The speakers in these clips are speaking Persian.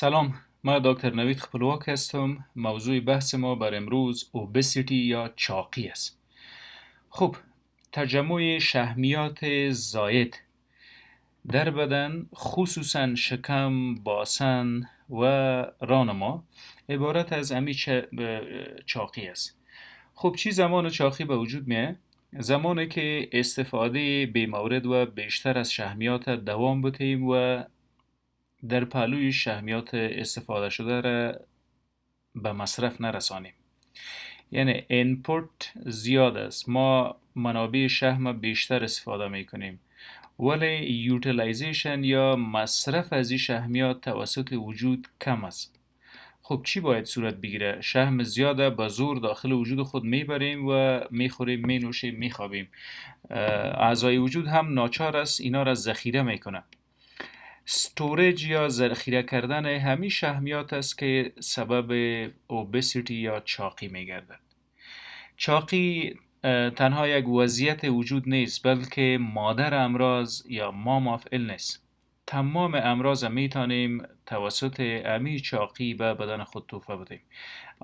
سلام، ما دکتر نوید خپلواک هستم. موضوع بحث ما بر امروز اوبسیتی یا چاقی است. خب، تجمع شحمیات زاید در بدن، خصوصا شکم، باسن و ران ما عبارت از چاقی است. خب چی زمان چاقی به وجود میه؟ زمانی که استفاده بی‌مورد و بیشتر از شحمیات دوام بتیم و در پهلوی شحمیات استفاده شده را به مصرف نرسانیم. یعنی اینپوت زیاد است، ما منابع شحم بیشتر استفاده میکنیم، ولی یوتیلایزیشن یا مصرف از این شحمیات توسط وجود کم است. خب چی باید صورت بگیره؟ شحم زیاده به زور داخل وجود خود میبریم و میخوریم، مینوشیم، میخوابیم. اعضای وجود هم ناچار است اینا را ذخیره میکنه. استوریج یا ذخیره کردن همین شحمیات است که سبب اوبسیتی یا چاقی میگردد. چاقی تنها یک وضعیت وجود نیست، بلکه مادر امراض یا مام آف ایلنس. تمام امراض میتونیم توسط امی چاقی به بدن خود توفه بدیم.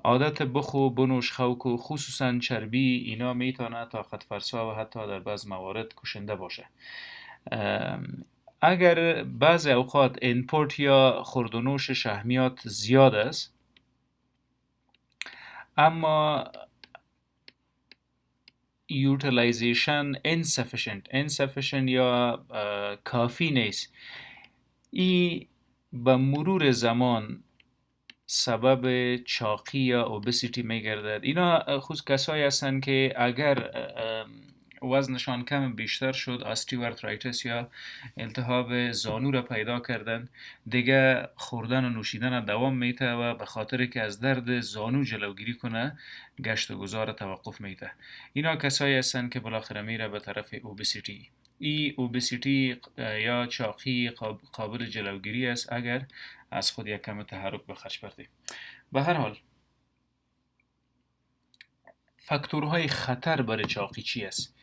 عادت بخو، بنوش، خوک و خصوصا چربی اینا میتونه طاقت فرسا و حتی در بعض موارد کشنده باشه. اگر بعض اوقات اینپورت یا خوردونوش شحمیات زیاد است، اما utilization insufficient یا کافی نیست، این به مرور زمان سبب چاقی یا اوبسیتی میگردد. اینا خود کسایی هستند که اگر وزنشان کم بیشتر شد، استیوارترایتس یا التهاب زانو را پیدا کردن، دیگه خوردن و نوشیدن دوام میته و به خاطر که از درد زانو جلوگیری کنه گشت و گذار توقف میته. اینا کسایی هستند که بالاخره میره به طرف اوبسیتی. ای اوبسیتی یا چاقی قابل جلوگیری است اگر از خود یک کم تحرک به خرج بردیم. به هر حال فاکتورهای خطر برای چاقی چی است؟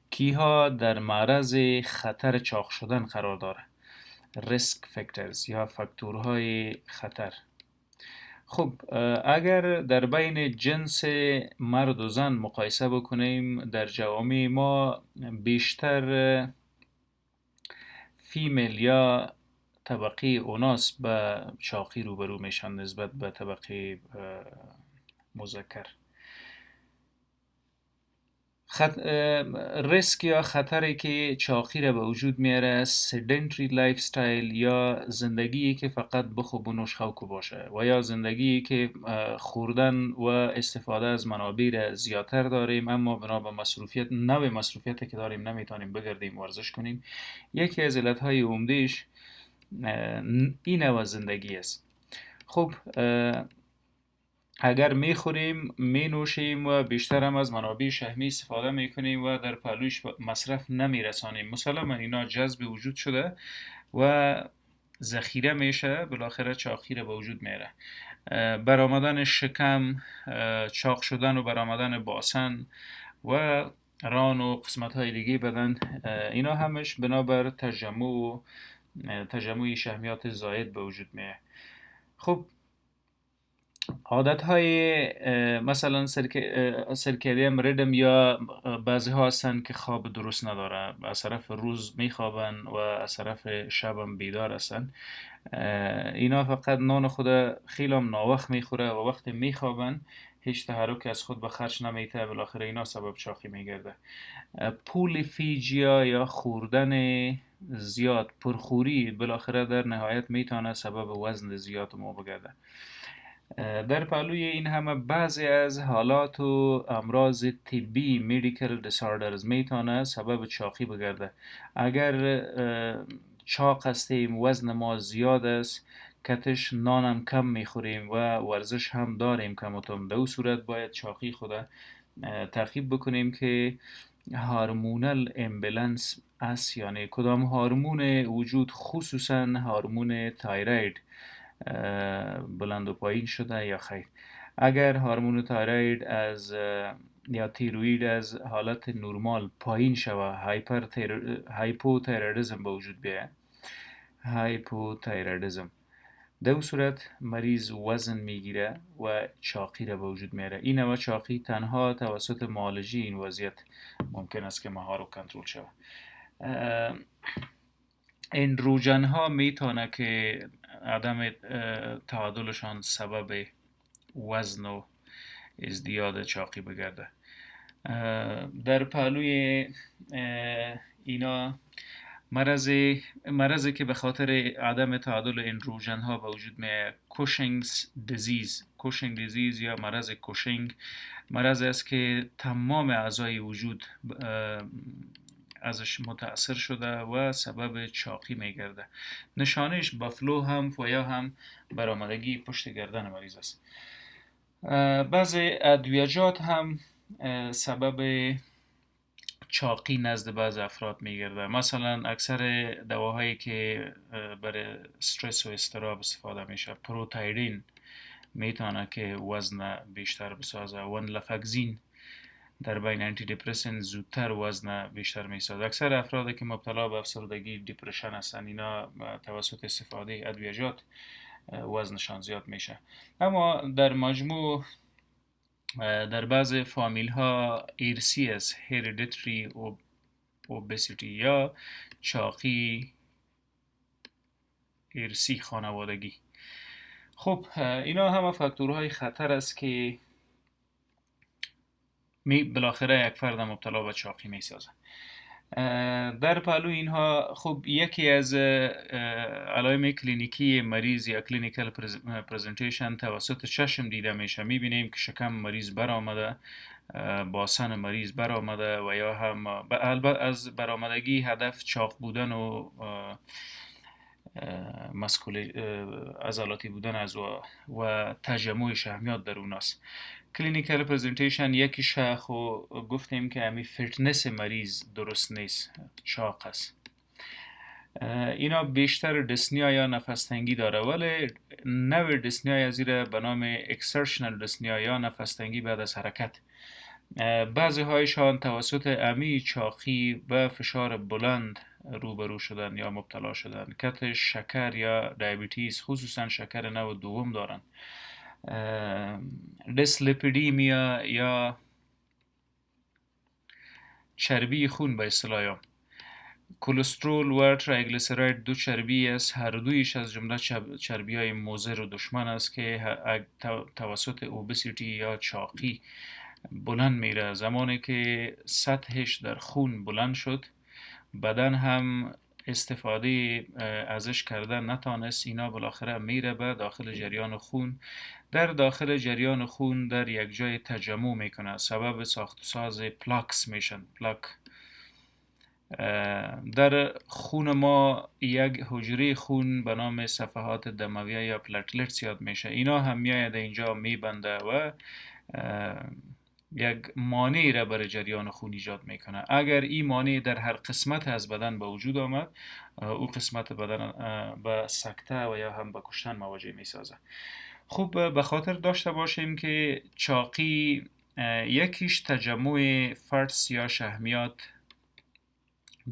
کیها در معرض خطر چاق شدن قرار داره؟ ریسک فاکتورز یا فاکتورهای خطر. خب اگر در بین جنس مرد و زن مقایسه بکنیم، در جوامع ما بیشتر فیمیل یا طبقه اوناس به چاقی روبرو میشن نسبت به طبقه مذکر. ریسک یا خطری که چاقی را به وجود میاره، سیدنتری لایف استایل یا زندگی که فقط بخو بنوش خوکو باشه، و یا زندگی که خوردن و استفاده از منابع را زیادتر داریم اما بنا به نوع مصروفیت که داریم نمیتونیم بگردیم ورزش کنیم. یکی از علتهای عمدهش این نوع زندگی است. خب اگر میخوریم، مینوشیم و بیشتر هم از منابع شحمی استفاده میکنیم و در پهلوش مصرف نمیرسانیم، مسلما اینا جذب وجود شده و ذخیره میشه، بالاخره چاقی را به وجود میاره. برآمدن شکم، چاق شدن و برآمدن باسن و ران و قسمت های دیگه بدن، اینا همش بنابر تجمع شحمیات زاید به وجود میاره. خب عادت های مثلا سرکدیم ریدم یا بعضی ها هستن که خواب درست نداره، از طرف روز میخوابن و از طرف شبم بیدار هستن. اینا فقط نان خود خیلی هم ناوقت میخوره و وقتی میخوابن هیچ تحرک از خود به خرج نمیته، بالاخره اینا سبب چاقی میگرده. پولیفیجیا یا خوردن زیاد، پرخوری، بالاخره در نهایت میتونه سبب وزن زیاد ما بگرده. در پهلوی این همه بعضی از حالات و امراض طبی medical disorders میتونه سبب چاقی بگرده. اگر چاق هستیم، وزن ما زیاد است، کتش نانم کم میخوریم و ورزش هم داریم کم و کم، در اون صورت باید چاقی خود تعقیب بکنیم که هورمونال امبالانس است، یعنی کدام هورمون وجود، خصوصا هورمون تایروید بلند و پایین شده یا خیر. اگر هورمون تایروید یا تیروید از حالت نرمال پایین شوه، هایپوتایرایدism به وجود بیاید. هایپوتایرایدism در اون صورت مریض وزن میگیره و چاقی را به وجود میاره. این نوع چاقی تنها توسط معالجه این وضعیت ممکن است که مهار و کنترل شود. این روجن ها میتونه که عدم تعادلشان سبب وزن و ازدیاد چاقی بگرده. در پهلوی اینا مرضی که به خاطر عدم تعادل این روژن ها به وجود میاد کوشینگ دیزیز یا مرض کوشینگ، مرض است که تمام اعضای وجود ازش متاثر شده و سبب چاقی میگرده. نشانش بافلو هم فویا هم برآمدگی پشت گردن مریض است. بعضی ادویجات هم سبب چاقی نزد بعض افراد میگرده. مثلا اکثر دواهایی که برای استرس و اضطراب استفاده میشه، پروتایرین میتونه که وزن بیشتر بسازه، ونلافاکزین در بین انتی دپرسنت زودتر وزن بیشتر میسازه. اکثر افرادی که مبتلا به افسردگی دیپرشن هستن، اینا توسط استفاده ادویجات وزنشان زیاد میشه. اما در مجموع در بعض فامیل ها ارثی است، هریدیتری اوبسیتی یا چاقی ارثی خانوادگی. خب اینا همه فاکتورهای خطر است که بالاخره یک فرد مبتلا به چاقی می سازه. در پهلو اینها خب یکی از علائم کلینیکی مریض یا کلینیکال پرزنتیشن توسط چشم دیده میشه. میبینیم که شکم مریض برآمده، باسن مریض برآمده و یا هم البته از برآمدگی هدف چاق بودن و عضلاتی بودن از و تجمع شحمیات در اون است. کلینیکال پرزنتیشن یکی شخ و گفتیم که همی فیتنس مریض درست نیست، چاق است. اینا بیشتر دسنیا یا نفستنگی داره، ولی نوع دسنیا از زیر به نام اکسرشنال دسنیا یا نفستنگی بعد از حرکت. بعضی هایشان توسط امی چاقی و فشار بلند روبرو شدن یا مبتلا شدن. کت شکر یا دیابتیس، خصوصا شکر نوع دوم دارن. دیسلیپیدیمیا یا چربی خون به اصطلاح. کلسترول و تریگلیسیراید دو چربی است، هر دویش از جمله چربی های مضر و دشمن است که توسط اوبسیتی یا چاقی بلند میره. زمانی که سطحش در خون بلند شد، بدن هم استفاده ازش کردن نتانست، اینا بالاخره میره به داخل جریان خون. در داخل جریان خون در یک جای تجمع میکنه، سبب ساخت و ساز پلاکس میشن. در خون ما یک حجره خون به نام صفحات دمویه یا پلتلتس یاد میشه. اینا هم میاید اینجا میبنده و یک مانعی را برای جریان خون ایجاد میکنه. اگر این مانع در هر قسمت از بدن به وجود آمد، او قسمت بدن به سکته و یا هم به کشتن مواجه میسازه. خوب به خاطر داشته باشیم که چاقی یکیش تجمع فرس یا شحمیات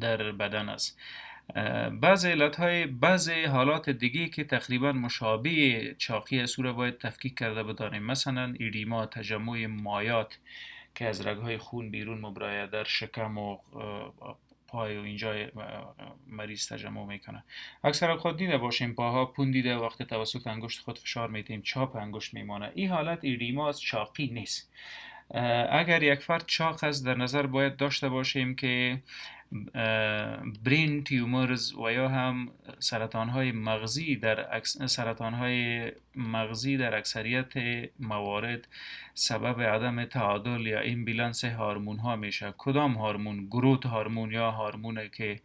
در بدن است. بعضی حالات دیگه که تقریبا مشابه چاقی است را باید تفکیک کرده بدانیم. مثلا ایدیما، تجمع مایات که از رگهای خون بیرون مبراید در شکم و پای و اینجا مریض تجمع میکنه. اکثر اوقات دیده باشیم پاها پوندیده، وقت توسط انگشت خود فشار میتیم چاپ انگشت میمانه. این حالت ایدیما از چاقی نیست. اگر یک فرد چاق است، در نظر باید داشته باشیم که برین تیومرز و یا هم سرطانهای مغزی در اکثریت موارد سبب عدم تعادل یا ایمبالانس هورمون ها میشه. کدام هورمون؟ گروت هورمون یا هورمونی که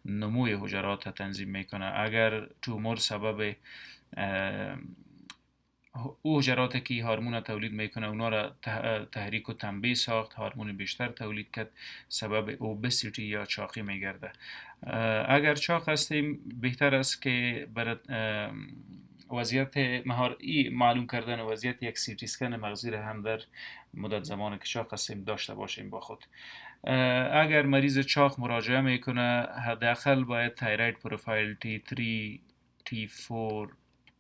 نموی حجرات تنظیم میکنه. اگر تومور سبب او حجراتی که هورمون تولید میکنه اونا را تحریک و تنبیه ساخت، هورمون بیشتر تولید کرد، سبب اوبسیتی یا چاقی میگرده. اگر چاق هستیم بهتر است که برای وضعیت معلوم کردن وضعیت یک سی تی اسکن مغزی را هم در مدت زمانی که چاق هستیم داشته باشیم با خود. اگر مریض چاق مراجعه میکنه، حداقل باید تایروید پروفایل T3 T4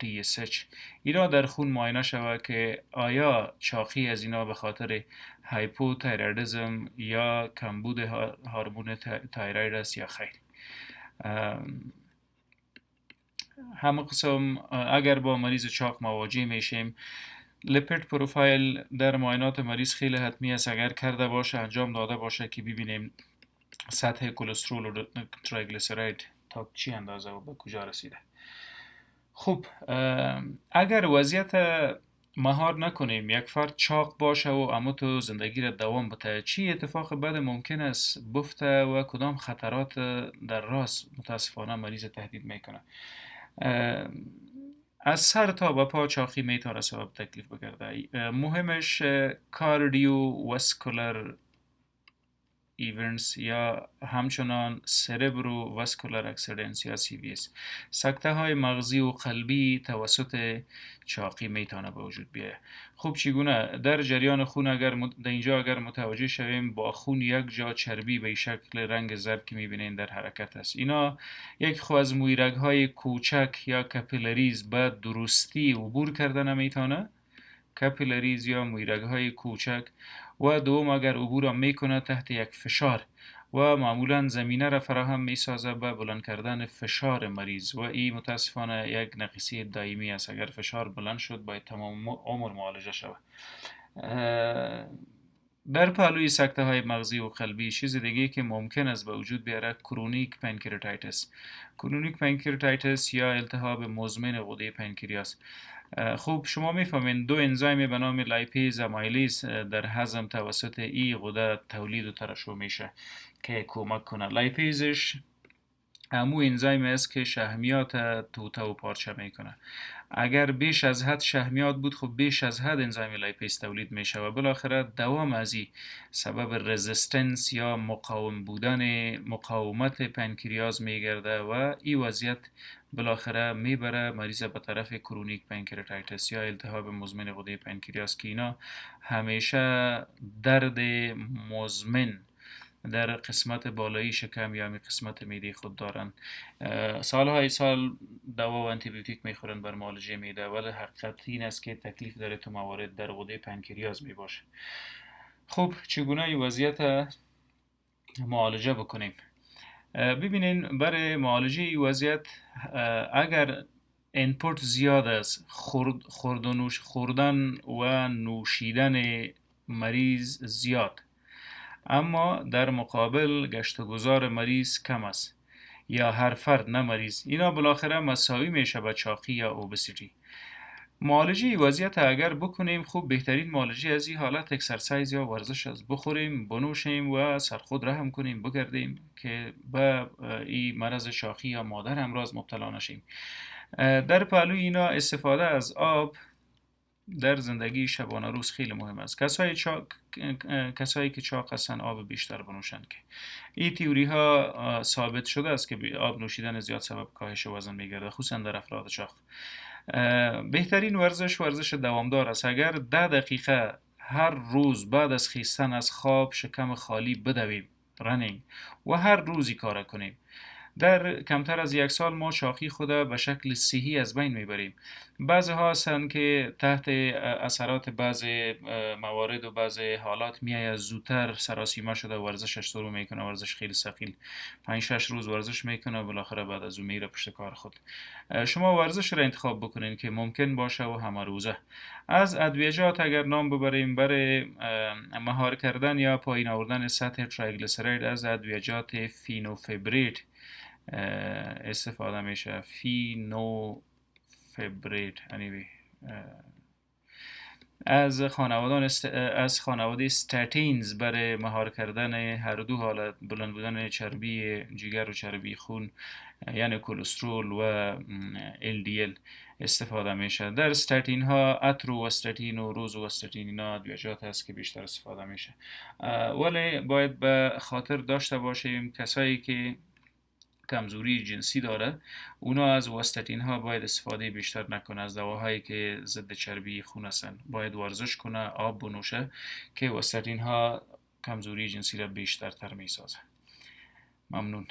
TSH. اینا در خون معاینه شود که آیا چاقی از اینا به خاطر هایپوتایرایدism یا کمبود هورمون تایروید است یا خیر. همه قسم اگر با مریض چاق مواجه میشیم، لیپید پروفایل در معاینات مریض خیلی حتمی است. اگر کرده باشه، انجام داده باشه که ببینیم سطح کلسترول و تریگلیسیراید تا چی اندازه و به کجا رسیده. خب اگر وضعیت مهار نکنیم، یک فرد چاق باشه و اما تو زندگی را دوام بده، چی اتفاق بد ممکن است بفته و کدام خطرات در راست متاسفانه مریض تهدید میکنه؟ از سر تا به پا چاقی میتونه سبب تکلیف بگرده. مهمش کاردیو واسکولار ایونتس یا همچنان سربرو واسکولار اکسیدنس یا CVS، سکته های مغزی و قلبی توسط چاقی میتونه به وجود بیاید. خب چگونه؟ در جریان خون اگر متوجه شویم با خون یک جا چربی به شکل رنگ زرد که میبینین در حرکت است. اینا یک خو از مویرگ های کوچک یا کپیلریز به درستی عبور کرده نمیتونه، کپیلریز یا مویرگ های کوچک، و دوم اگر عبور میکنه تحت یک فشار و معمولا زمینه را فراهم میسازه به بلند کردن فشار مریض و این متاسفانه یک نقیصه دائمی است. اگر فشار بلند شد باید تمام عمر معالجه شود. در پهلوی سکته های مغزی و قلبی چیز دیگه که ممکن است به وجود بیاره کرونیک پنکریاتایتس. کرونیک پنکریاتایتس یا التهاب مزمن غده پنکریاس. خوب شما میفهمین دو انزیم به نام لایپیز و مایلیز در هضم توسط ای غده تولید و ترشح میشه که کمک کنه. لایپیزش همو انزیم است که شحمیات توته و پارچه میکنه. اگر بیش از حد شحمیات بود، خب بیش از حد انزیم لایپیز تولید میشه و بالاخره دوام از این سبب رزिस्टنس یا مقاومت پنکریاس میگرده و این وضعیت بالاخره میبره مریض به طرف کرونیک پنکریاتایتس یا التهاب مزمن غده پنکریاس که اینا همیشه درد مزمن در قسمت بالایی شکم یا قسمت معده خود دارن. سالهای سال دوا و انتیبیوتیک میخورن بر معالجه معده، ولی حقیقت این است که تکلیف داره تو موارد در غده پنکریاس میباشه. خب چگونه این وضعیت معالجه بکنیم؟ ببینین برای معالجه این وضعیت اگر اینپوت زیاد است، خوردن و نوشیدن مریض زیاد، اما در مقابل گشت و گذار مریض کم است یا هر فرد نه مریض، اینا بالاخره مساوی میشه به چاقی یا اوبسیتی. معالجه این وضعیت اگر بکنیم، خوب بهترین معالجه از این حالت اکسرسایز یا ورزش است. بخوریم، بنوشیم و سرخود رحم کنیم، بگردیم که به این مرض چاقی یا مادر امراض مبتلا نشیم. در پهلوی اینا استفاده از آب در زندگی شبانه روز خیلی مهم است. کسایی که چاق هستن آب بیشتر بنوشند که این تئوری ها ثابت شده است که آب نوشیدن زیاد سبب کاهش وزن میگرده، خصوصا در افراد چاق. بهترین ورزش دوامدار است. اگر 10 دقیقه هر روز بعد از خیستن از خواب شکم خالی بدویم، رنینگ، و هر روزی کار کنیم، در کمتر از 1 سال ما چاقی خود به شکل صحی از بین میبریم. بعضی ها هستند که تحت اثرات بعضی موارد و بعضی حالات میآید زودتر سراسیمه شده ورزشش شروع میکنه، ورزش خیلی ثقیل 5-6 روز ورزش میکنه، بالاخره بعد از اون میره پشت کار خود. شما ورزش را انتخاب بکنین که ممکن باشه و همه روزه. از ادویجات اگر نام ببریم برای مهار کردن یا پایین آوردن سطح تریگلیسیراید، از ادویجات فینوفبریت استفاده میشه. فینوفبریت از خانواده استاتینز برای مهار کردن هر دو حالت، بلند بودن چربی جگر و چربی خون یعنی کلسترول و LDL استفاده میشه. در استاتین ها اتروواستاتین و روزواستاتین اینا ادویجات هست که بیشتر استفاده میشه. ولی باید به خاطر داشته باشیم کسایی که کمزوری جنسی داره، اونا از واستاتین ها باید استفاده بیشتر نکنه. از دواهایی که ضد چربی خون هستن باید ورزش کنه، آب بنوشه که واستاتین ها کمزوری جنسی را بیشتر تر می سازه. ممنون.